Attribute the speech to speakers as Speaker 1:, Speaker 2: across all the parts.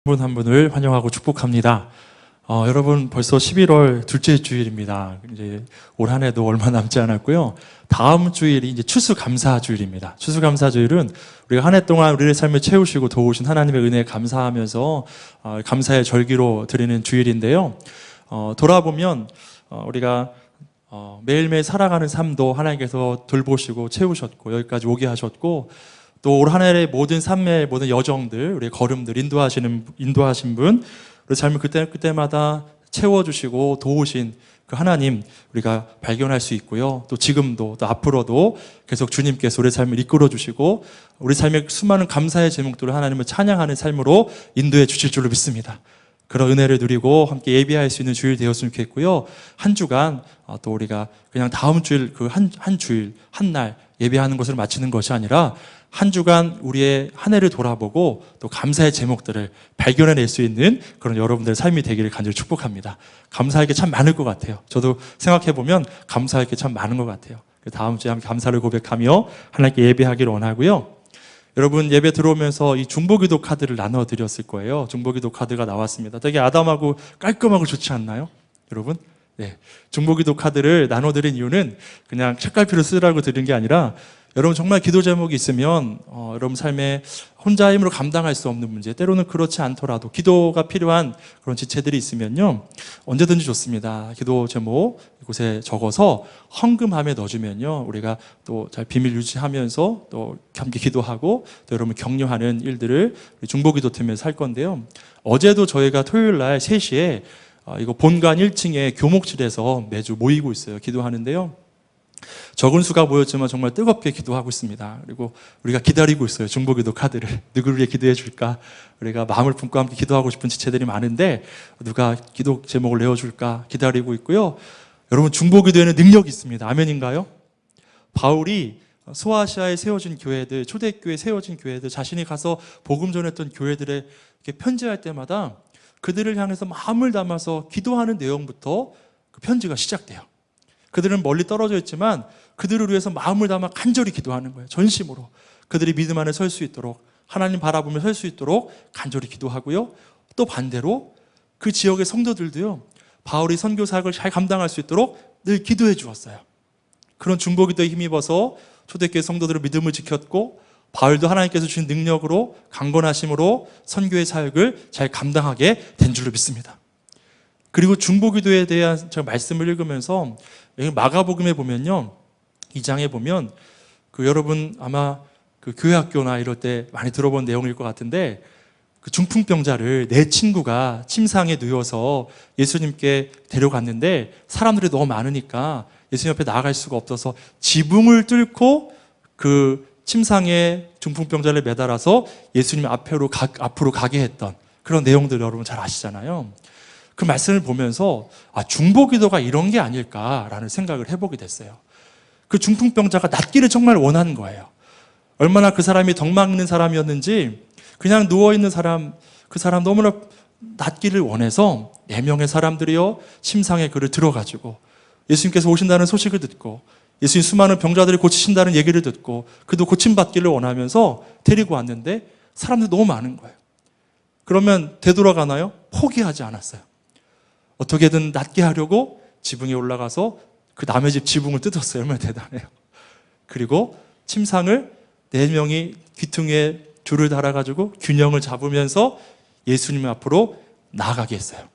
Speaker 1: 분 한 분을 환영하고 축복합니다. 여러분 벌써 11월 둘째 주일입니다. 이제 올 한 해도 얼마 남지 않았고요. 다음 주일이 이제 추수감사주일입니다. 추수감사주일은 우리가 한 해 동안 우리의 삶을 채우시고 도우신 하나님의 은혜에 감사하면서 감사의 절기로 드리는 주일인데요. 돌아보면 우리가 매일매일 살아가는 삶도 하나님께서 돌보시고 채우셨고 여기까지 오게 하셨고 또 올 한 해의 모든 삶의 모든 여정들, 우리의 걸음들 인도하신 분, 우리 삶을 그때마다 채워주시고 도우신 그 하나님 우리가 발견할 수 있고요. 또 지금도 또 앞으로도 계속 주님께서 우리 삶을 이끌어 주시고 우리 삶의 수많은 감사의 제목들을 하나님을 찬양하는 삶으로 인도해 주실 줄로 믿습니다. 그런 은혜를 누리고 함께 예배할 수 있는 주일 되었으면 좋겠고요. 한 주간 또 우리가 그냥 다음 주일 그 한 주일 한 날 예배하는 것을 마치는 것이 아니라 한 주간 우리의 한 해를 돌아보고 또 감사의 제목들을 발견해낼 수 있는 그런 여러분들의 삶이 되기를 간절히 축복합니다. 감사할 게 참 많을 것 같아요. 저도 생각해보면 감사할 게 참 많은 것 같아요. 다음 주에 함께 감사를 고백하며 하나님께 예배하기를 원하고요. 여러분 예배 들어오면서 이 중보기도 카드를 나눠드렸을 거예요. 중보기도 카드가 나왔습니다. 되게 아담하고 깔끔하고 좋지 않나요? 여러분? 네. 중보기도 카드를 나눠드린 이유는 그냥 책갈피로 쓰라고 드린 게 아니라 여러분 정말 기도 제목이 있으면 여러분 삶에 혼자 힘으로 감당할 수 없는 문제, 때로는 그렇지 않더라도 기도가 필요한 그런 지체들이 있으면요 언제든지 좋습니다. 기도 제목 이곳에 적어서 헌금함에 넣어주면요 우리가 또 잘 비밀 유지하면서 또 함께 기도하고 또 여러분 격려하는 일들을 중보기도팀에서 할 건데요. 어제도 저희가 토요일 날 3시에 이거 본관 1층에 교목실에서 매주 모이고 있어요. 기도하는데요. 적은 수가 모였지만 정말 뜨겁게 기도하고 있습니다. 그리고 우리가 기다리고 있어요. 중보기도 카드를. 누구를 위해 기도해 줄까? 우리가 마음을 품고 함께 기도하고 싶은 지체들이 많은데 누가 기도 제목을 내어줄까? 기다리고 있고요. 여러분 중보기도에는 능력이 있습니다. 아멘인가요? 바울이 소아시아에 세워진 교회들, 초대교회에 세워진 교회들, 자신이 가서 복음 전했던 교회들에 편지할 때마다 그들을 향해서 마음을 담아서 기도하는 내용부터 그 편지가 시작돼요. 그들은 멀리 떨어져 있지만 그들을 위해서 마음을 담아 간절히 기도하는 거예요. 전심으로. 그들이 믿음 안에 설 수 있도록, 하나님 바라보며 설 수 있도록 간절히 기도하고요. 또 반대로 그 지역의 성도들도요. 바울이 선교 사역을 잘 감당할 수 있도록 늘 기도해 주었어요. 그런 중보기도에 힘입어서 초대교회 성도들의 믿음을 지켰고 바울도 하나님께서 주신 능력으로 강건하심으로 선교의 사역을 잘 감당하게 된 줄로 믿습니다. 그리고 중보기도에 대한 제가 말씀을 읽으면서 여기 마가복음에 보면요 2장에 보면 그 여러분 아마 그 교회학교나 이럴 때 많이 들어본 내용일 것 같은데 그 중풍병자를 내 친구가 침상에 누워서 예수님께 데려갔는데 사람들이 너무 많으니까 예수님 옆에 나아갈 수가 없어서 지붕을 뚫고 그 침상에 중풍병자를 매달아서 예수님 앞으로 가게 했던 그런 내용들 여러분 잘 아시잖아요. 그 말씀을 보면서 중보기도가 이런 게 아닐까라는 생각을 해보게 됐어요. 그 중풍병자가 낫기를 정말 원하는 거예요. 얼마나 그 사람이 덕망 있는 사람이었는지 그냥 누워있는 사람, 그 사람 너무나 낫기를 원해서 4명의 사람들이요 침상에 그를 들어가지고 예수님께서 오신다는 소식을 듣고 예수님 수많은 병자들이 고치신다는 얘기를 듣고 그도 고침받기를 원하면서 데리고 왔는데 사람들이 너무 많은 거예요. 그러면 되돌아가나요? 포기하지 않았어요. 어떻게든 낫게 하려고 지붕에 올라가서 그 남의 집 지붕을 뜯었어요. 얼마나 대단해요. 그리고 침상을 4명이 귀퉁이에 줄을 달아가지고 균형을 잡으면서 예수님 앞으로 나아가게 했어요.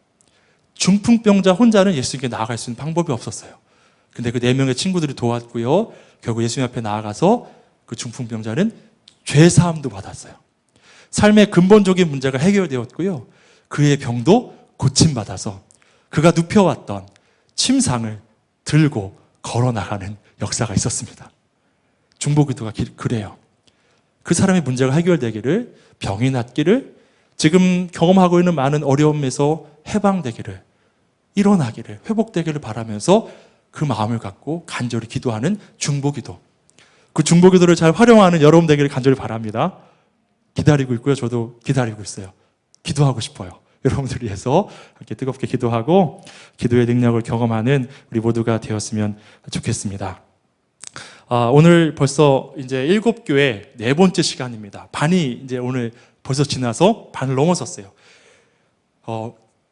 Speaker 1: 중풍병자 혼자는 예수님께 나아갈 수 있는 방법이 없었어요. 근데 그 4명의 친구들이 도왔고요. 결국 예수님 앞에 나아가서 그 중풍병자는 죄사함도 받았어요. 삶의 근본적인 문제가 해결되었고요. 그의 병도 고침받아서 그가 눕혀왔던 침상을 들고 걸어나가는 역사가 있었습니다. 중보기도가 그래요. 그 사람의 문제가 해결되기를, 병이 낫기를, 지금 경험하고 있는 많은 어려움에서 해방되기를, 일어나기를, 회복되기를 바라면서 그 마음을 갖고 간절히 기도하는 중보기도. 그 중보기도를 잘 활용하는 여러분 되기를 간절히 바랍니다. 기다리고 있고요. 저도 기다리고 있어요. 기도하고 싶어요. 여러분들 위해서 이렇게 뜨겁게 기도하고 기도의 능력을 경험하는 우리 모두가 되었으면 좋겠습니다. 오늘 벌써 이제 7교회 4번째 시간입니다. 반이 이제 오늘 벌써 지나서 반을 넘어섰어요.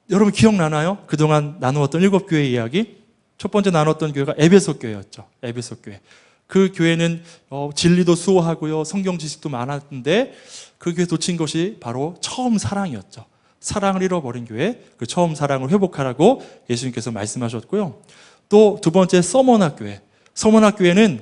Speaker 1: 여러분 기억나나요? 그동안 나누었던 7교회 이야기? 첫 번째 나눴던 교회가 에베소 교회였죠. 에베소 교회. 그 교회는 진리도 수호하고요, 성경 지식도 많았는데 그 교회에 놓친 것이 바로 처음 사랑이었죠. 사랑을 잃어버린 교회, 그 처음 사랑을 회복하라고 예수님께서 말씀하셨고요. 또 두 번째 서머나 교회. 서머나 교회는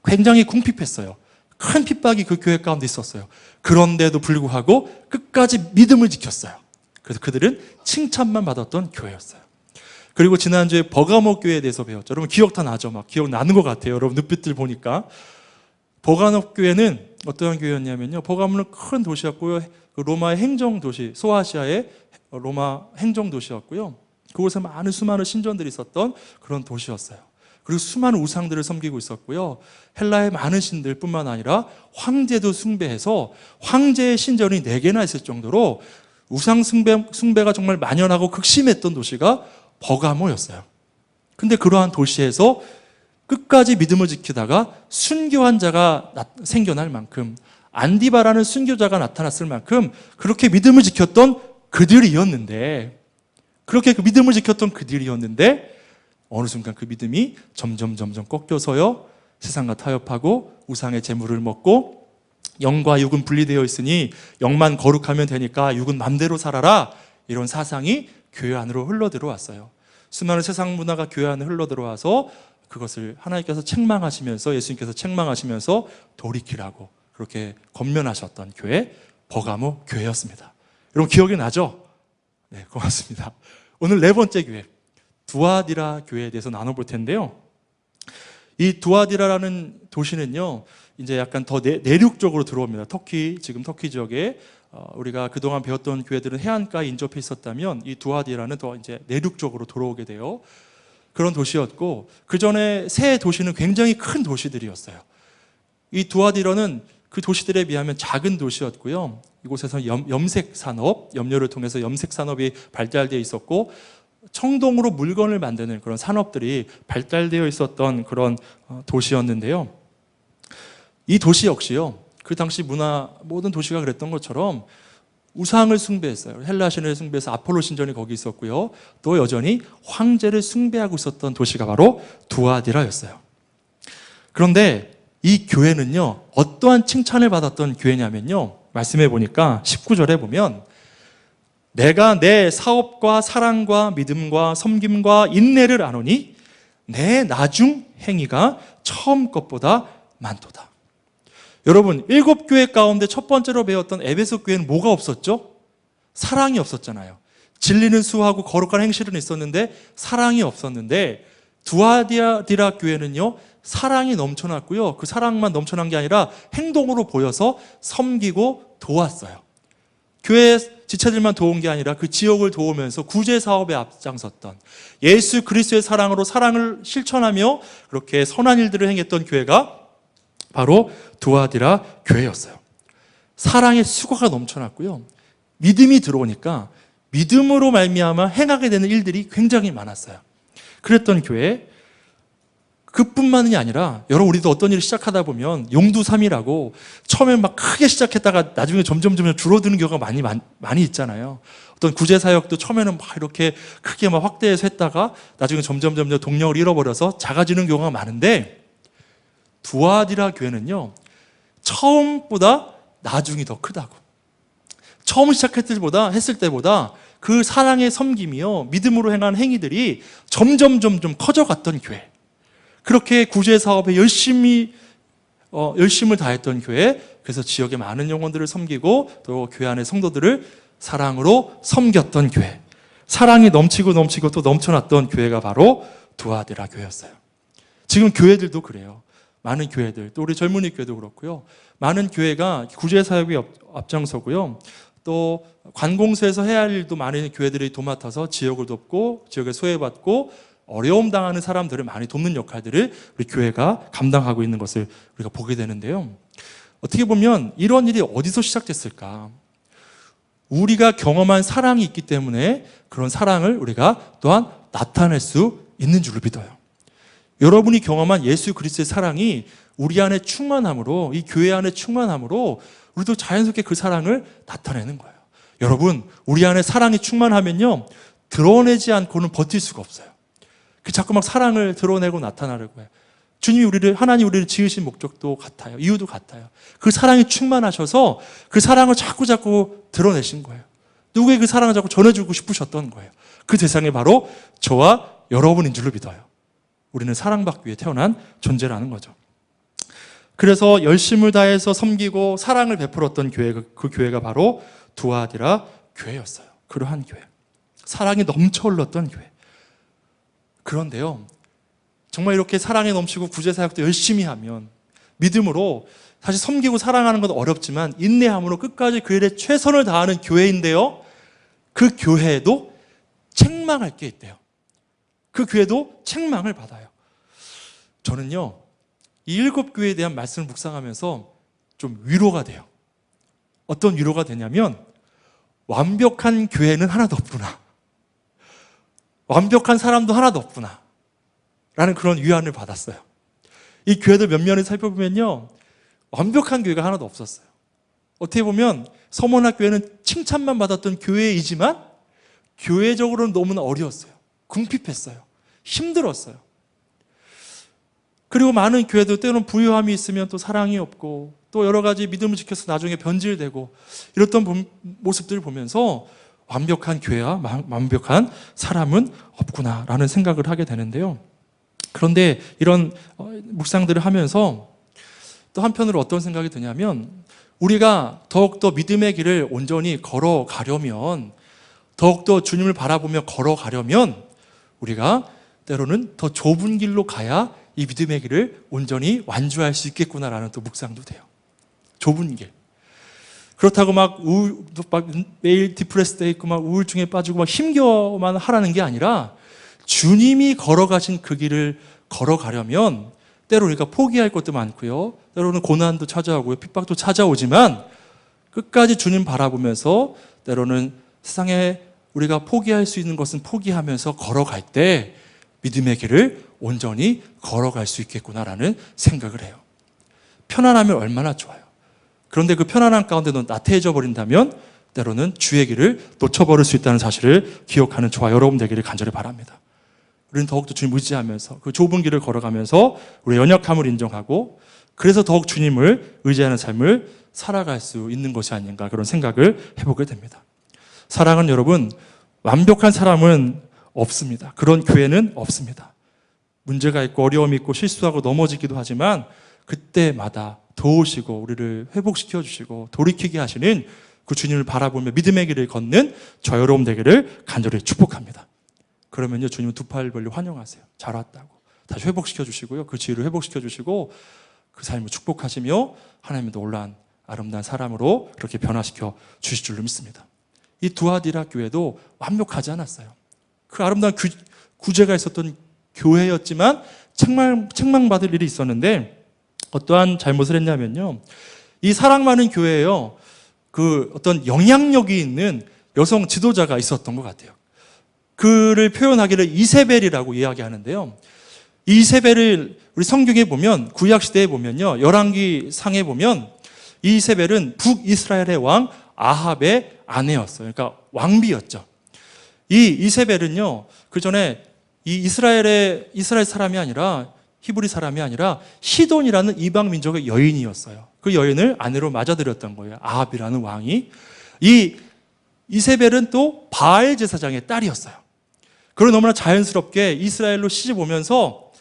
Speaker 1: 굉장히 궁핍했어요. 큰 핍박이 그 교회 가운데 있었어요. 그런데도 불구하고 끝까지 믿음을 지켰어요. 그래서 그들은 칭찬만 받았던 교회였어요. 그리고 지난주에 버가모 교회에 대해서 배웠죠. 여러분 기억 다 나죠? 막 기억 나는 것 같아요. 여러분 눈빛들 보니까. 버가모 교회는 어떠한 교회였냐면요, 버가모는 큰 도시였고요, 로마의 행정도시, 소아시아의 로마 행정도시였고요, 그곳에 수많은 신전들이 있었던 그런 도시였어요. 그리고 수많은 우상들을 섬기고 있었고요, 헬라의 많은 신들 뿐만 아니라 황제도 숭배해서 황제의 신전이 4개나 있을 정도로 우상 숭배가 정말 만연하고 극심했던 도시가 버가모였어요. 근데 그러한 도시에서 끝까지 믿음을 지키다가 순교한 자가 생겨날 만큼, 안디바라는 순교자가 나타났을 만큼 그렇게 믿음을 지켰던 그들이었는데, 그렇게 그 믿음을 지켰던 그들이었는데 어느 순간 그 믿음이 점점 꺾여서요, 세상과 타협하고 우상의 재물을 먹고, 영과 육은 분리되어 있으니 영만 거룩하면 되니까 육은 맘대로 살아라, 이런 사상이 교회 안으로 흘러들어왔어요. 수많은 세상 문화가 교회 안에 흘러들어와서 그것을 하나님께서 책망하시면서, 예수님께서 책망하시면서 돌이키라고 그렇게 권면하셨던 교회, 버가모 교회였습니다. 여러분 기억이 나죠? 네, 고맙습니다. 오늘 4번째 교회, 두아디라 교회에 대해서 나눠볼 텐데요. 이 두아디라라는 도시는요, 이제 약간 더 내륙 쪽으로 들어옵니다. 지금 터키 지역에 우리가 그동안 배웠던 교회들은 해안가에 인접해 있었다면 이 두아디라는 더 이제 내륙 쪽으로 들어오게 돼요. 그런 도시였고, 그 전에 세 도시는 굉장히 큰 도시들이었어요. 이 두아디라는 그 도시들에 비하면 작은 도시였고요. 이곳에서 염색 산업, 염료를 통해서 염색 산업이 발달되어 있었고, 청동으로 물건을 만드는 그런 산업들이 발달되어 있었던 그런 도시였는데요. 이 도시 역시요, 그 당시 모든 도시가 그랬던 것처럼 우상을 숭배했어요. 헬라 신을 숭배해서 아폴로 신전이 거기 있었고요, 또 여전히 황제를 숭배하고 있었던 도시가 바로 두아디라였어요. 그런데 이 교회는요, 어떠한 칭찬을 받았던 교회냐면요, 말씀해 보니까 19절에 보면 내가 내 사업과 사랑과 믿음과 섬김과 인내를 아노니 내 나중 행위가 처음 것보다 많도다. 여러분, 7교회 가운데 첫 번째로 배웠던 에베소 교회는 뭐가 없었죠? 사랑이 없었잖아요. 진리는 수호하고 거룩한 행실은 있었는데 사랑이 없었는데, 두아디라 교회는요, 사랑이 넘쳐났고요, 그 사랑만 넘쳐난 게 아니라 행동으로 보여서 섬기고 도왔어요. 교회 지체들만 도운 게 아니라 그 지역을 도우면서 구제 사업에 앞장섰던, 예수 그리스도의 사랑으로 사랑을 실천하며 그렇게 선한 일들을 행했던 교회가 바로 두아디라 교회였어요. 사랑의 수고가 넘쳐났고요, 믿음이 들어오니까 믿음으로 말미암아 행하게 되는 일들이 굉장히 많았어요. 그랬던 교회, 그뿐만이 아니라 여러분, 우리도 어떤 일을 시작하다 보면 용두삼이라고 처음에 막 크게 시작했다가 나중에 점점 줄어드는 경우가 많이 있잖아요. 어떤 구제사역도 처음에는 막 이렇게 크게 막 확대해서 했다가 나중에 점점 동력을 잃어버려서 작아지는 경우가 많은데, 두아디라 교회는요, 처음보다 나중이 더 크다고. 처음 했을 때보다 그 사랑의 섬김이요, 믿음으로 행한 행위들이 점점 커져갔던 교회. 그렇게 구제 사업에 열심을 다했던 교회, 그래서 지역의 많은 영혼들을 섬기고 또 교회 안의 성도들을 사랑으로 섬겼던 교회, 사랑이 넘치고 또 넘쳐났던 교회가 바로 두아디라 교회였어요. 지금 교회들도 그래요. 많은 교회들, 또 우리 젊은이 교회도 그렇고요, 많은 교회가 구제 사역에 앞장서고요, 또 관공서에서 해야 할 일도 많은 교회들이 도맡아서 지역을 돕고 지역에 소외받고 어려움 당하는 사람들을 많이 돕는 역할들을 우리 교회가 감당하고 있는 것을 우리가 보게 되는데요. 어떻게 보면 이런 일이 어디서 시작됐을까? 우리가 경험한 사랑이 있기 때문에 그런 사랑을 우리가 또한 나타낼 수 있는 줄을 믿어요. 여러분이 경험한 예수 그리스도의 사랑이 우리 안에 충만함으로, 이 교회 안에 충만함으로 우리도 자연스럽게 그 사랑을 나타내는 거예요. 여러분, 우리 안에 사랑이 충만하면요, 드러내지 않고는 버틸 수가 없어요. 자꾸 막 사랑을 드러내고 나타나려고 해요. 하나님 우리를 지으신 목적도 같아요. 이유도 같아요. 그 사랑이 충만하셔서 그 사랑을 자꾸 드러내신 거예요. 누구에게 그 사랑을 자꾸 전해주고 싶으셨던 거예요. 그 대상이 바로 저와 여러분인 줄로 믿어요. 우리는 사랑받기 위해 태어난 존재라는 거죠. 그래서 열심을 다해서 섬기고 사랑을 베풀었던 교회가, 그 교회가 바로 두아디라 교회였어요. 그러한 교회. 사랑이 넘쳐 흘렀던 교회. 그런데요, 정말 이렇게 사랑에 넘치고 구제사역도 열심히 하면, 믿음으로 사실 섬기고 사랑하는 건 어렵지만 인내함으로 끝까지 그 일에 최선을 다하는 교회인데요, 그 교회에도 책망할 게 있대요. 그 교회도 책망을 받아요. 저는요, 이 7교회에 대한 말씀을 묵상하면서 좀 위로가 돼요. 어떤 위로가 되냐면, 완벽한 교회는 하나도 없구나, 완벽한 사람도 하나도 없구나 라는 그런 위안을 받았어요. 이 교회들 몇 면을 살펴보면요, 완벽한 교회가 하나도 없었어요. 어떻게 보면 서문학교회는 칭찬만 받았던 교회이지만 교회적으로는 너무나 어려웠어요. 궁핍했어요. 힘들었어요. 그리고 많은 교회도 때로는 부유함이 있으면 또 사랑이 없고, 또 여러 가지 믿음을 지켜서 나중에 변질되고, 이랬던 모습들을 보면서 완벽한 교회와 완벽한 사람은 없구나라는 생각을 하게 되는데요. 그런데 이런 묵상들을 하면서 또 한편으로 어떤 생각이 드냐면, 우리가 더욱더 믿음의 길을 온전히 걸어가려면, 더욱더 주님을 바라보며 걸어가려면 우리가 때로는 더 좁은 길로 가야 이 믿음의 길을 온전히 완주할 수 있겠구나라는 또 묵상도 돼요. 좁은 길. 그렇다고 막 매일 디프레스 돼 있고 막 우울증에 빠지고 막 힘겨워만 하라는 게 아니라, 주님이 걸어가신 그 길을 걸어가려면 때로 우리가 포기할 것도 많고요, 때로는 고난도 찾아오고요, 핍박도 찾아오지만 끝까지 주님 바라보면서 때로는 세상에 우리가 포기할 수 있는 것은 포기하면서 걸어갈 때 믿음의 길을 온전히 걸어갈 수 있겠구나라는 생각을 해요. 편안하면 얼마나 좋아요. 그런데 그 편안한 가운데도 나태해져 버린다면 때로는 주의 길을 놓쳐버릴 수 있다는 사실을 기억하는 저와 여러분 되기를 간절히 바랍니다. 우리는 더욱더 주님 의지하면서 그 좁은 길을 걸어가면서 우리의 연약함을 인정하고, 그래서 더욱 주님을 의지하는 삶을 살아갈 수 있는 것이 아닌가, 그런 생각을 해보게 됩니다. 사랑은 여러분, 완벽한 사람은 없습니다. 그런 교회는 없습니다. 문제가 있고 어려움이 있고 실수하고 넘어지기도 하지만 그때마다 도우시고 우리를 회복시켜 주시고 돌이키게 하시는 그 주님을 바라보며 믿음의 길을 걷는 저 여러분 되기를 간절히 축복합니다. 그러면요, 주님은 두 팔 벌려 환영하세요. 잘 왔다고 다시 회복시켜 주시고요, 그 지혜를 회복시켜 주시고 그 삶을 축복하시며 하나님의 놀라운 아름다운 사람으로 그렇게 변화시켜 주실 줄로 믿습니다. 이 두아디라 교회도 완벽하지 않았어요. 그 아름다운 구제가 있었던 교회였지만 책망받을 일이 있었는데, 어떠한 잘못을 했냐면요, 이 사랑 많은 교회에요, 그 어떤 영향력이 있는 여성 지도자가 있었던 것 같아요. 그를 표현하기를 이세벨이라고 이야기하는데요, 이세벨을 우리 성경에 보면, 구약시대에 보면요, 열왕기 상에 보면 이세벨은 북이스라엘의 왕 아합의 아내였어요. 그러니까 왕비였죠. 이 이세벨은요, 그 전에 이 이스라엘 사람이 아니라, 히브리 사람이 아니라 시돈이라는 이방 민족의 여인이었어요. 그 여인을 아내로 맞아들였던 거예요, 아합이라는 왕이. 이 이세벨은 또 바알 제사장의 딸이었어요. 그리고 너무나 자연스럽게 이스라엘로 시집 오면서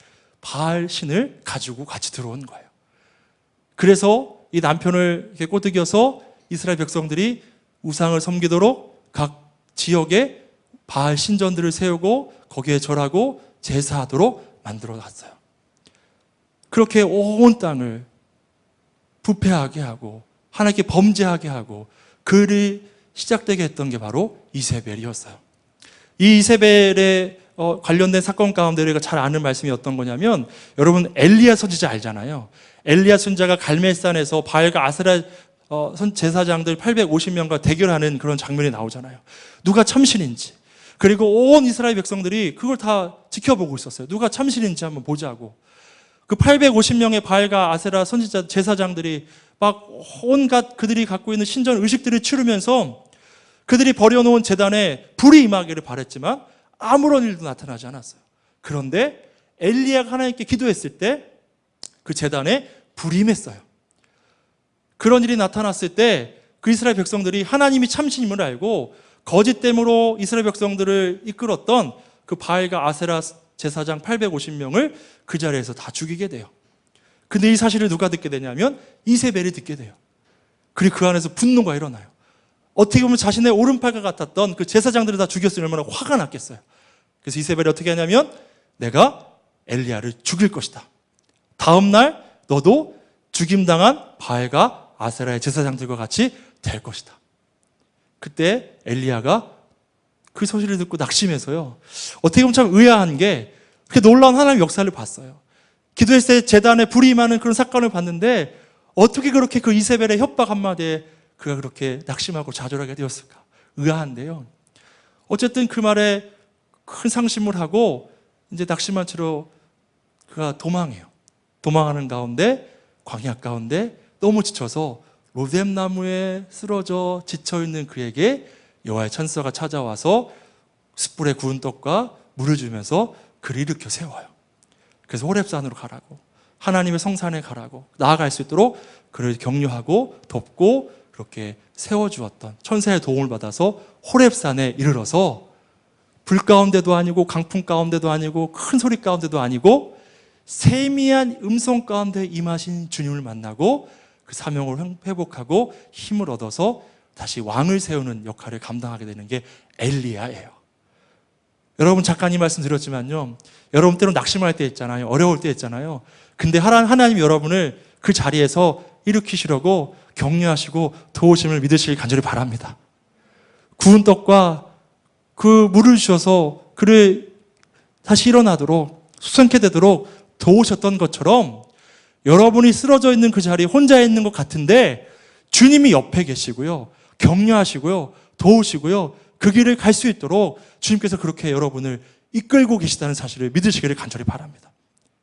Speaker 1: 바알 신을 가지고 같이 들어온 거예요. 그래서 이 남편을 이렇게 꼬드겨서 이스라엘 백성들이 우상을 섬기도록 각 지역에 바알 신전들을 세우고 거기에 절하고 제사하도록 만들어 놨어요. 그렇게 온 땅을 부패하게 하고 하나님께 범죄하게 하고 그를 시작되게 했던 게 바로 이세벨이었어요. 이 이세벨에 관련된 사건 가운데 우리가 잘 아는 말씀이 어떤 거냐면, 여러분 엘리야 선지자 알잖아요. 엘리야 선지자가 갈멜산에서 바알과 아세라 제사장들 850명과 대결하는 그런 장면이 나오잖아요. 누가 참신인지. 그리고 온 이스라엘 백성들이 그걸 다 지켜보고 있었어요. 누가 참신인지 한번 보자고. 그 850명의 바알과 아세라 선지자 제사장들이 막 온갖 그들이 갖고 있는 신전 의식들을 치르면서 그들이 버려놓은 제단에 불이 임하기를 바랬지만 아무런 일도 나타나지 않았어요. 그런데 엘리야가 하나님께 기도했을 때 그 제단에 불이 임했어요. 그런 일이 나타났을 때 그 이스라엘 백성들이 하나님이 참신임을 알고 거짓됨으로 이스라엘 백성들을 이끌었던 그 바알과 아세라 제사장 850명을 그 자리에서 다 죽이게 돼요. 근데 이 사실을 누가 듣게 되냐면 이세벨이 듣게 돼요. 그리고 그 안에서 분노가 일어나요. 어떻게 보면 자신의 오른팔과 같았던 그 제사장들을 다 죽였으면 얼마나 화가 났겠어요. 그래서 이세벨이 어떻게 하냐면 내가 엘리야를 죽일 것이다. 다음 날 너도 죽임당한 바알과 아세라의 제사장들과 같이 될 것이다. 그때 엘리야가 그 소식을 듣고 낙심해서요. 어떻게 보면 참 의아한 게 그렇게 놀라운 하나님의 역사를 봤어요. 기도했을 때 제단에 불이 임하는 그런 사건을 봤는데 어떻게 그렇게 그 이세벨의 협박 한마디에 그가 그렇게 낙심하고 좌절하게 되었을까? 의아한데요. 어쨌든 그 말에 큰 상심을 하고 이제 낙심한 채로 그가 도망해요. 도망하는 가운데 광야 가운데 너무 지쳐서 로뎀나무에 쓰러져 지쳐있는 그에게 여호와의 천사가 찾아와서 숯불에 구운 떡과 물을 주면서 그를 일으켜 세워요. 그래서 호렙산으로 가라고, 하나님의 성산에 가라고, 나아갈 수 있도록 그를 격려하고 돕고 그렇게 세워주었던 천사의 도움을 받아서 호렙산에 이르러서 불 가운데도 아니고 강풍 가운데도 아니고 큰 소리 가운데도 아니고 세미한 음성 가운데 임하신 주님을 만나고 그 사명을 회복하고 힘을 얻어서 다시 왕을 세우는 역할을 감당하게 되는 게 엘리야예요. 여러분 잠깐 이 말씀 드렸지만요, 여러분 때로 낙심할 때 있잖아요. 어려울 때 있잖아요. 근데 하나님 여러분을 그 자리에서 일으키시려고 격려하시고 도우심을 믿으시길 간절히 바랍니다. 구운 떡과 그 물을 주셔서 그를 다시 일어나도록 수선케 되도록 도우셨던 것처럼 여러분이 쓰러져 있는 그 자리에 혼자 있는 것 같은데 주님이 옆에 계시고요, 격려하시고요, 도우시고요, 그 길을 갈 수 있도록 주님께서 그렇게 여러분을 이끌고 계시다는 사실을 믿으시기를 간절히 바랍니다.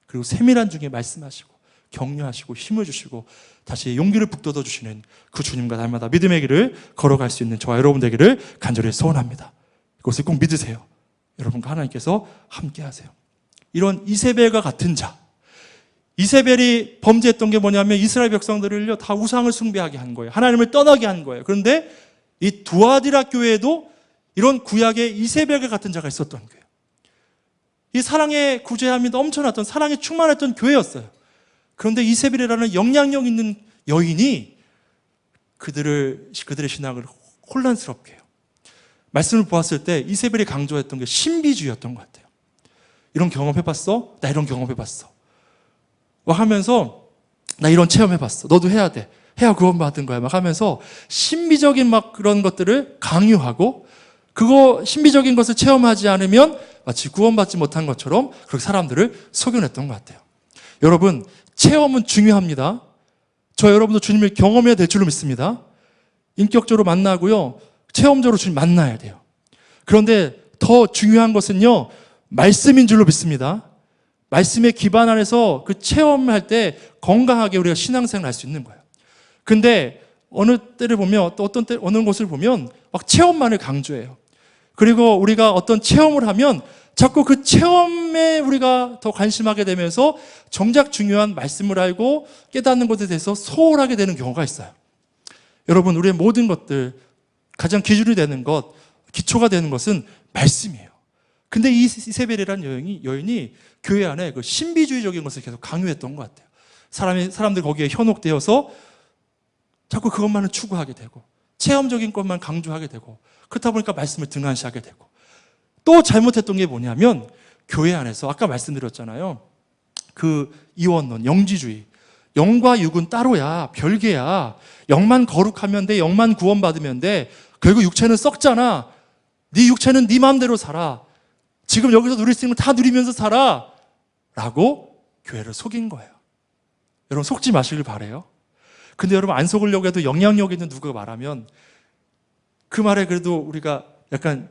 Speaker 1: 그리고 세밀한 중에 말씀하시고 격려하시고 힘을 주시고 다시 용기를 북돋워 주시는 그 주님과 날마다 믿음의 길을 걸어갈 수 있는 저와 여러분 되기를 간절히 소원합니다. 그것을 꼭 믿으세요. 여러분과 하나님께서 함께 하세요. 이런 이세벨과 같은 자, 이세벨이 범죄했던 게 뭐냐면 이스라엘 백성들을요 다 우상을 숭배하게 한 거예요. 하나님을 떠나게 한 거예요. 그런데 이 두아디라 교회에도 이런 구약의 이세벨과 같은 자가 있었던 거예요. 이 사랑의 구제함이 넘쳐났던, 사랑에 충만했던 교회였어요. 그런데 이세벨이라는 영향력 있는 여인이 그들의 신앙을 혼란스럽게 해요. 말씀을 보았을 때 이세벨이 강조했던 게 신비주의였던 것 같아요. 이런 경험 해봤어? 나 이런 경험 해봤어. 막 하면서 나 이런 체험 해봤어. 너도 해야 돼. 해야 구원받은 거야. 막 하면서 신비적인 막 그런 것들을 강요하고 그거 신비적인 것을 체험하지 않으면 마치 구원받지 못한 것처럼 그렇게 사람들을 속여냈던 것 같아요. 여러분, 체험은 중요합니다. 저 여러분도 주님을 경험해야 될 줄로 믿습니다. 인격적으로 만나고요, 체험적으로 주님 만나야 돼요. 그런데 더 중요한 것은요, 말씀인 줄로 믿습니다. 말씀의 기반 안에서 그 체험할 때 건강하게 우리가 신앙생활을 할 수 있는 거예요. 근데 어느 때를 보면, 또 어느 곳을 보면 막 체험만을 강조해요. 그리고 우리가 어떤 체험을 하면 자꾸 그 체험에 우리가 더 관심하게 되면서 정작 중요한 말씀을 알고 깨닫는 것에 대해서 소홀하게 되는 경우가 있어요. 여러분, 우리의 모든 것들 가장 기준이 되는 것, 기초가 되는 것은 말씀이에요. 근데 이 이세벨이라는 여인이 교회 안에 그 신비주의적인 것을 계속 강요했던 것 같아요. 사람들 거기에 현혹되어서 자꾸 그것만을 추구하게 되고 체험적인 것만 강조하게 되고 그렇다 보니까 말씀을 등한시하게 되고 또 잘못했던 게 뭐냐면 교회 안에서 아까 말씀드렸잖아요. 그 이원론, 영지주의. 영과 육은 따로야, 별개야. 영만 거룩하면 돼, 영만 구원받으면 돼. 결국 육체는 썩잖아. 네 육체는 네 마음대로 살아. 지금 여기서 누릴 수 있는 거 다 누리면서 살아. 라고 교회를 속인 거예요. 여러분, 속지 마시길 바라요. 근데 여러분, 안 속으려고 해도 영향력 있는 누가 말하면 그 말에 그래도 우리가 약간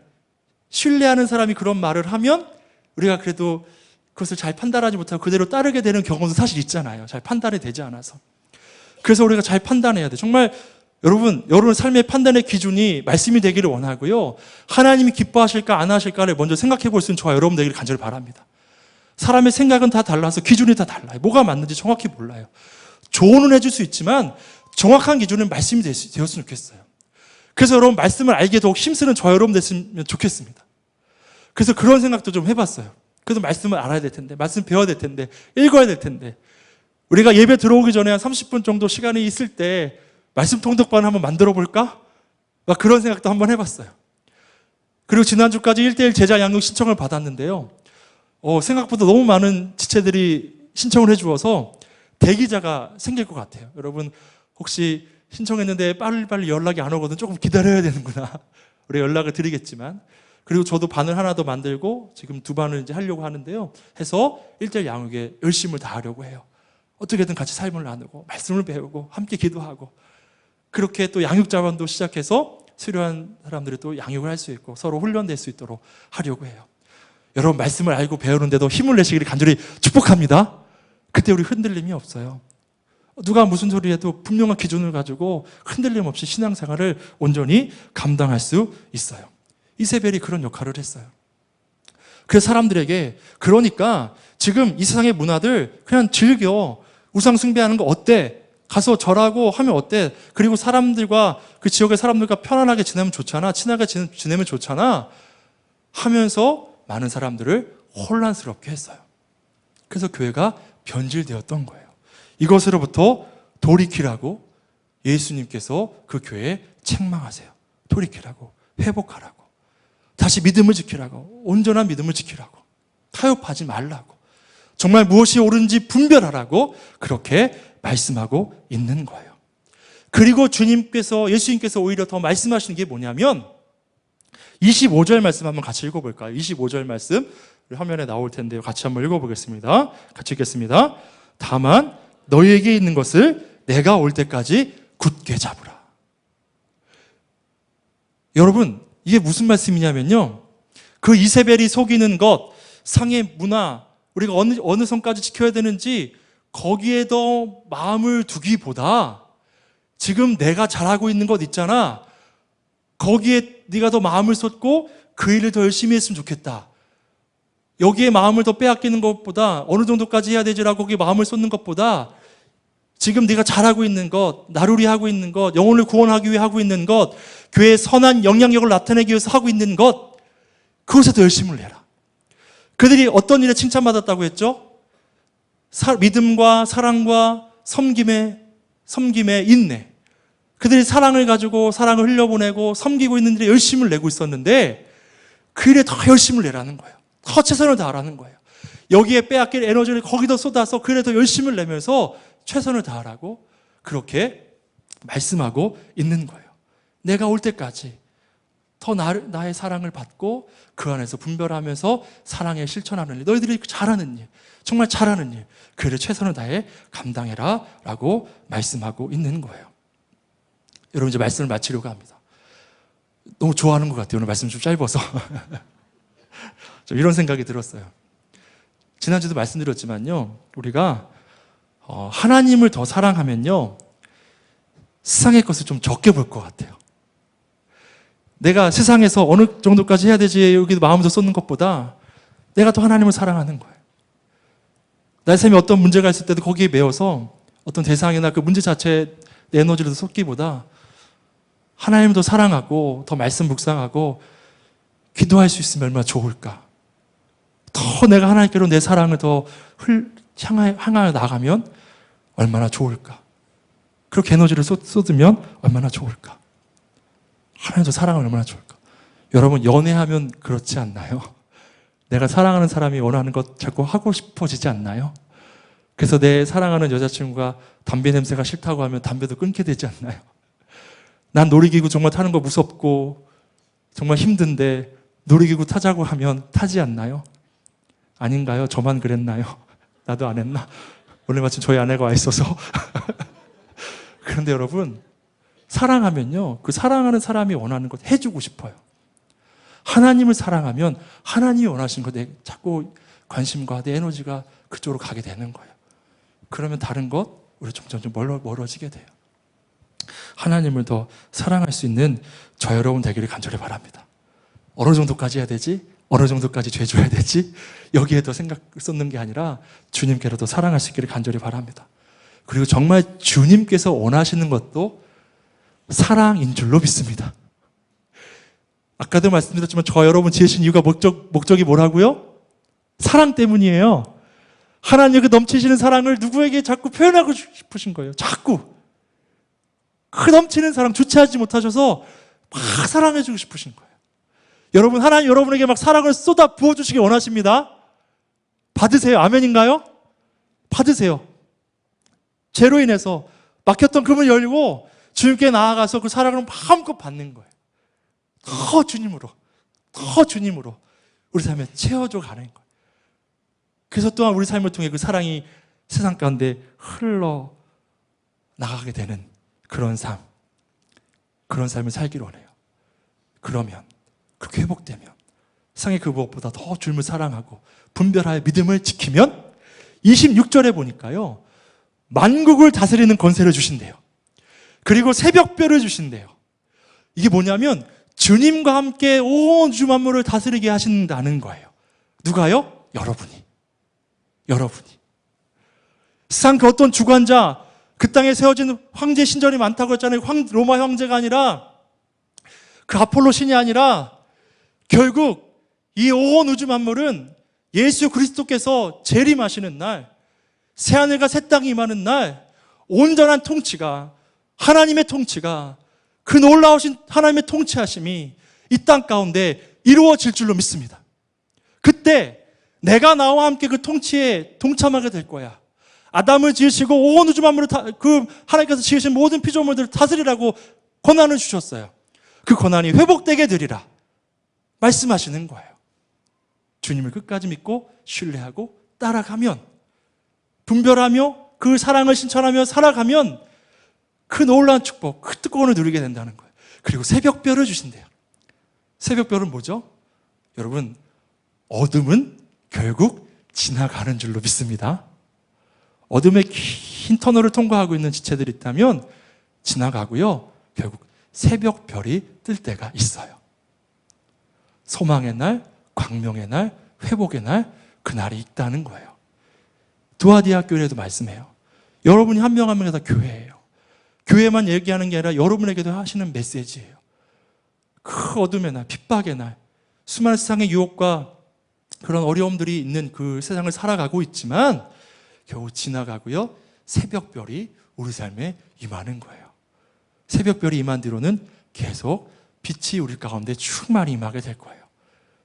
Speaker 1: 신뢰하는 사람이 그런 말을 하면 우리가 그래도 그것을 잘 판단하지 못하고 그대로 따르게 되는 경우도 사실 있잖아요. 잘 판단이 되지 않아서. 그래서 우리가 잘 판단해야 돼. 정말 여러분 삶의 판단의 기준이 말씀이 되기를 원하고요. 하나님이 기뻐하실까 안 하실까를 먼저 생각해 볼 수 있는 저와 여러분 되기를 간절히 바랍니다. 사람의 생각은 다 달라서 기준이 다 달라요. 뭐가 맞는지 정확히 몰라요. 조언은 해줄 수 있지만 정확한 기준은 말씀이 되었으면 좋겠어요. 그래서 여러분 말씀을 알게 더욱 힘쓰는 저와 여러분 됐으면 좋겠습니다. 그래서 그런 생각도 좀 해봤어요. 그래서 말씀을 알아야 될 텐데, 말씀 배워야 될 텐데, 읽어야 될 텐데, 우리가 예배 들어오기 전에 한 30분 정도 시간이 있을 때 말씀 통독반 한번 만들어 볼까? 막 그런 생각도 한번 해봤어요. 그리고 지난주까지 1:1 제자 양육 신청을 받았는데요. 생각보다 너무 많은 지체들이 신청을 해주어서 대기자가 생길 것 같아요. 여러분 혹시 신청했는데 빨리빨리 연락이 안 오거든 조금 기다려야 되는구나. 우리 연락을 드리겠지만, 그리고 저도 반을 하나 더 만들고 지금 2반을 이제 하려고 하는데요. 해서 1:1 양육에 열심을 다하려고 해요. 어떻게든 같이 삶을 나누고 말씀을 배우고 함께 기도하고, 그렇게 또 양육자반도 시작해서 수료한 사람들이 또 양육을 할 수 있고 서로 훈련될 수 있도록 하려고 해요. 여러분 말씀을 알고 배우는데도 힘을 내시기를 간절히 축복합니다. 그때 우리 흔들림이 없어요. 누가 무슨 소리 해도 분명한 기준을 가지고 흔들림 없이 신앙생활을 온전히 감당할 수 있어요. 이세벨이 그런 역할을 했어요. 그래서 사람들에게, 그러니까 지금 이 세상의 문화들 그냥 즐겨, 우상 숭배하는 거 어때? 가서 절하고 하면 어때? 그리고 사람들과, 그 지역의 사람들과 편안하게 지내면 좋잖아, 친하게 지내면 좋잖아 하면서 많은 사람들을 혼란스럽게 했어요. 그래서 교회가 변질되었던 거예요. 이것으로부터 돌이키라고 예수님께서 그 교회에 책망하세요. 돌이키라고, 회복하라고, 다시 믿음을 지키라고, 온전한 믿음을 지키라고, 타협하지 말라고, 정말 무엇이 옳은지 분별하라고 그렇게 말씀하고 있는 거예요. 그리고 예수님께서 오히려 더 말씀하시는 게 뭐냐면 25절 말씀 한번 같이 읽어볼까요? 25절 말씀 화면에 나올 텐데요. 같이 한번 읽어보겠습니다. 같이 읽겠습니다. 다만 너희에게 있는 것을 내가 올 때까지 굳게 잡으라. 여러분 이게 무슨 말씀이냐면요, 그 이세벨이 속이는 것, 상의 문화, 우리가 어느 선까지 지켜야 되는지 거기에 더 마음을 두기보다 지금 내가 잘하고 있는 것 있잖아, 거기에 네가 더 마음을 쏟고 그 일을 더 열심히 했으면 좋겠다, 여기에 마음을 더 빼앗기는 것보다 어느 정도까지 해야 되지라고 거기에 마음을 쏟는 것보다 지금 네가 잘하고 있는 것, 나루리 하고 있는 것, 영혼을 구원하기 위해 하고 있는 것, 교회의 선한 영향력을 나타내기 위해서 하고 있는 것, 그것에 더 열심을 내라. 그들이 어떤 일에 칭찬받았다고 했죠? 믿음과 사랑과 섬김의 인내. 그들이 사랑을 가지고 사랑을 흘려보내고 섬기고 있는 일에 열심을 내고 있었는데 그 일에 더 열심을 내라는 거예요. 더 최선을 다하라는 거예요. 여기에 빼앗길 에너지를 거기다 쏟아서 그 일에 더 열심을 내면서 최선을 다하라고 그렇게 말씀하고 있는 거예요. 내가 올 때까지 더 나의 사랑을 받고 그 안에서 분별하면서 사랑에 실천하는 일, 너희들이 잘하는 일, 정말 잘하는 일, 그 일을 최선을 다해 감당해라 라고 말씀하고 있는 거예요. 여러분 이제 말씀을 마치려고 합니다. 너무 좋아하는 것 같아요. 오늘 말씀 좀 짧아서 좀 이런 생각이 들었어요. 지난주도 말씀드렸지만요, 우리가 하나님을 더 사랑하면요 세상의 것을 좀 적게 볼 것 같아요. 내가 세상에서 어느 정도까지 해야 되지 여기도 마음을 더 쏟는 것보다 내가 더 하나님을 사랑하는 거예요. 나의 삶에 어떤 문제가 있을 때도 거기에 매여서 어떤 대상이나 그 문제 자체에 내 에너지를 더 쏟기보다 하나님을 더 사랑하고 더 말씀 묵상하고 기도할 수 있으면 얼마나 좋을까. 더 내가 하나님께로 내 사랑을 더 향하여 나가면 얼마나 좋을까. 그렇게 에너지를 쏟으면 얼마나 좋을까. 하나님도 사랑하면 얼마나 좋을까. 여러분 연애하면 그렇지 않나요? 내가 사랑하는 사람이 원하는 것 자꾸 하고 싶어지지 않나요? 그래서 내 사랑하는 여자친구가 담배 냄새가 싫다고 하면 담배도 끊게 되지 않나요? 난 놀이기구 정말 타는 거 무섭고 정말 힘든데 놀이기구 타자고 하면 타지 않나요? 아닌가요? 저만 그랬나요? 나도 안 했나? 오늘 마침 저희 아내가 와 있어서 그런데 여러분 사랑하면요 그 사랑하는 사람이 원하는 것 해주고 싶어요. 하나님을 사랑하면 하나님이 원하시는 것 내 자꾸 관심과 내 에너지가 그쪽으로 가게 되는 거예요. 그러면 다른 것 우리 점점 멀어지게 돼요. 하나님을 더 사랑할 수 있는 저 여러분 되기를 간절히 바랍니다. 어느 정도까지 해야 되지? 어느 정도까지 죄 줘야 되지? 여기에 더 생각 쏟는 게 아니라 주님께로 더 사랑할 수 있기를 간절히 바랍니다. 그리고 정말 주님께서 원하시는 것도 사랑인 줄로 믿습니다. 아까도 말씀드렸지만 저 여러분 지으신 이유가 목적이 뭐라고요? 사랑 때문이에요. 하나님의 그 넘치시는 사랑을 누구에게 자꾸 표현하고 싶으신 거예요. 자꾸. 그 넘치는 사랑 주체하지 못하셔서 막 사랑해주고 싶으신 거예요. 여러분, 하나님 여러분에게 막 사랑을 쏟아 부어주시기 원하십니다. 받으세요. 아멘인가요? 받으세요. 죄로 인해서 막혔던 그 문 열고 주님께 나아가서 그 사랑을 마음껏 받는 거예요. 더 주님으로 우리 삶에 채워져 가는 거예요. 그래서 또한 우리 삶을 통해 그 사랑이 세상 가운데 흘러 나가게 되는 그런 삶을 살기를 원해요. 그러면 그렇게 회복되면 세상의 그 무엇보다 더 주님을 사랑하고 분별하여 믿음을 지키면 26절에 보니까요, 만국을 다스리는 권세를 주신대요. 그리고 새벽별을 주신대요. 이게 뭐냐면 주님과 함께 온 우주 만물을 다스리게 하신다는 거예요. 누가요? 여러분이. 세상 그 어떤 주관자, 그 땅에 세워진 황제 신전이 많다고 했잖아요. 로마 황제가 아니라, 그 아폴로 신이 아니라, 결국 이 온 우주 만물은 예수 그리스도께서 재림하시는 날, 새하늘과 새 땅이 임하는 날, 온전한 통치가, 하나님의 통치가, 그 놀라우신 하나님의 통치하심이 이 땅 가운데 이루어질 줄로 믿습니다. 그때 내가 나와 함께 그 통치에 동참하게 될 거야. 아담을 지으시고 온 우주 만물을 그 하나님께서 지으신 모든 피조물들을 다스리라고 권한을 주셨어요. 그 권한이 회복되게 되리라 말씀하시는 거예요. 주님을 끝까지 믿고 신뢰하고 따라가면, 분별하며 그 사랑을 실천하며 살아가면 그 놀라운 축복, 그 특권을 누리게 된다는 거예요. 그리고 새벽별을 주신대요. 새벽별은 뭐죠? 여러분, 어둠은 결국 지나가는 줄로 믿습니다. 어둠의 긴 터널을 통과하고 있는 지체들이 있다면 지나가고요, 결국 새벽별이 뜰 때가 있어요. 소망의 날, 광명의 날, 회복의 날, 그날이 있다는 거예요. 두아디아교회에도 말씀해요. 여러분이 한 명 한 명이 다 교회예요. 교회만 얘기하는 게 아니라 여러분에게도 하시는 메시지예요. 그 어둠의 날, 핍박의 날, 수많은 세상의 유혹과 그런 어려움들이 있는 그 세상을 살아가고 있지만 겨우 지나가고요, 새벽별이 우리 삶에 임하는 거예요. 새벽별이 임한 뒤로는 계속 빛이 우리 가운데 충만히 임하게 될 거예요.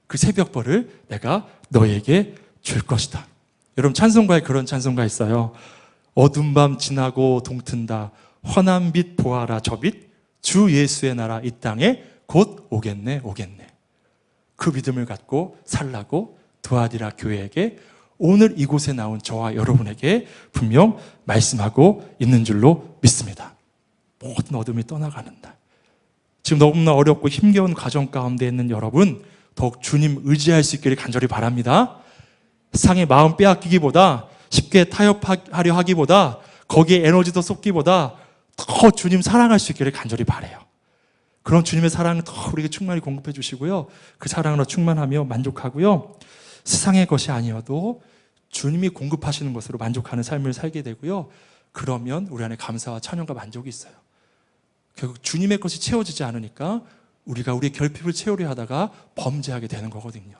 Speaker 1: 그 새벽별을 내가 너에게 줄 것이다. 여러분, 찬송가에 그런 찬송가 있어요. 어둠 밤 지나고 동튼다, 환한 빛 보아라 저 빛, 주 예수의 나라 이 땅에 곧 오겠네. 그 믿음을 갖고 살라고 두아디라 교회에게 오늘 이곳에 나온 저와 여러분에게 분명 말씀하고 있는 줄로 믿습니다. 모든 어둠이 떠나가는 날, 지금 너무나 어렵고 힘겨운 과정 가운데 있는 여러분, 더욱 주님 의지할 수 있기를 간절히 바랍니다. 세상의 마음 빼앗기기보다, 쉽게 타협하려 하기보다, 거기에 에너지도 쏟기보다 더 주님 사랑할 수 있기를 간절히 바라요. 그런 주님의 사랑을 더 우리에게 충만히 공급해 주시고요, 그 사랑으로 충만하며 만족하고요, 세상의 것이 아니어도 주님이 공급하시는 것으로 만족하는 삶을 살게 되고요, 그러면 우리 안에 감사와 찬양과 만족이 있어요. 결국 주님의 것이 채워지지 않으니까 우리가 우리의 결핍을 채우려 하다가 범죄하게 되는 거거든요.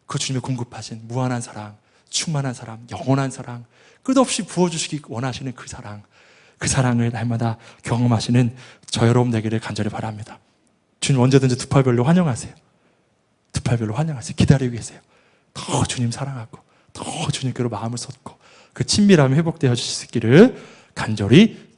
Speaker 1: 그 주님의 공급하신 무한한 사랑, 충만한 사랑, 영원한 사랑, 끝없이 부어주시기 원하시는 그 사랑을 날마다 경험하시는 저 여러분 되기를 간절히 바랍니다. 주님 언제든지 두 팔별로 환영하세요. 두 팔별로 환영하세요. 기다리고 계세요. 더 주님 사랑하고 더 주님께로 마음을 쏟고 그 친밀함이 회복되어 주시기를 간절히